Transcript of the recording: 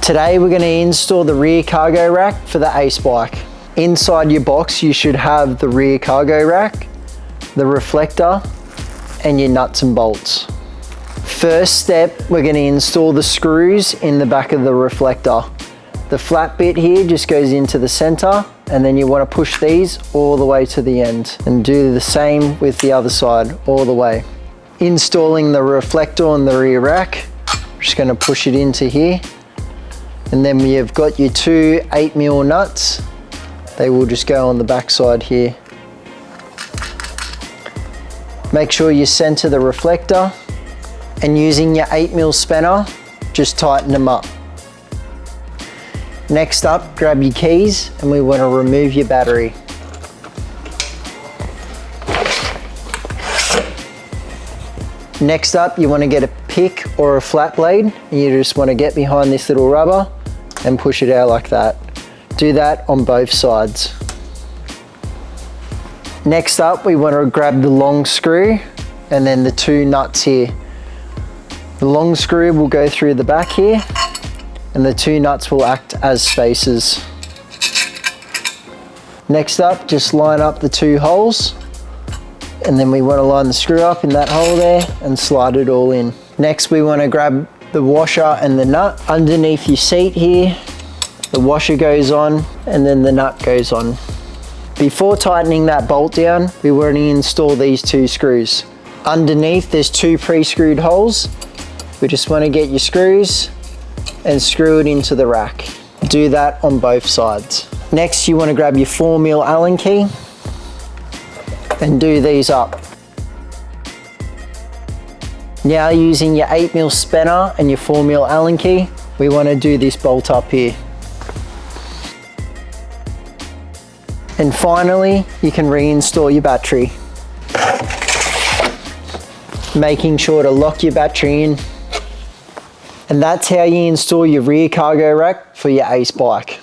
Today we're going to install the rear cargo rack for the Ace bike. Inside your box you should have the rear cargo rack, the reflector and your nuts and bolts. First step, we're going to install the screws in the back of the reflector. The flat bit here just goes into the center, and then you want to push these all the way to the end and do the same with the other side all the way. Installing the reflector on the rear rack, I'm just going to push it into here, and then you've got your two 8mm nuts. They will just go on the back side here. Make sure you center the reflector, and using your 8mm spanner, just tighten them up. Next up, grab your keys and we want to remove your battery. Next up, you want to get a pick or a flat blade, and you just want to get behind this little rubber and push it out like that. Do that on both sides. Next up, we want to grab the long screw and then the two nuts here. The long screw will go through the back here, and the two nuts will act as spacers. Next up, just line up the two holes, and then we want to line the screw up in that hole there and slide it all in. Next, we want to grab the washer and the nut. Underneath your seat here, the washer goes on and then the nut goes on. Before tightening that bolt down, we want to install these two screws. Underneath, there's two pre-screwed holes. We just want to get your screws and screw it into the rack. Do that on both sides. Next, you want to grab your 4mm Allen key and do these up. Now, using your 8mm spanner and your 4mm Allen key, we want to do this bolt up here. And finally, you can reinstall your battery. Making sure to lock your battery in. And that's how you install your rear cargo rack for your Ace bike.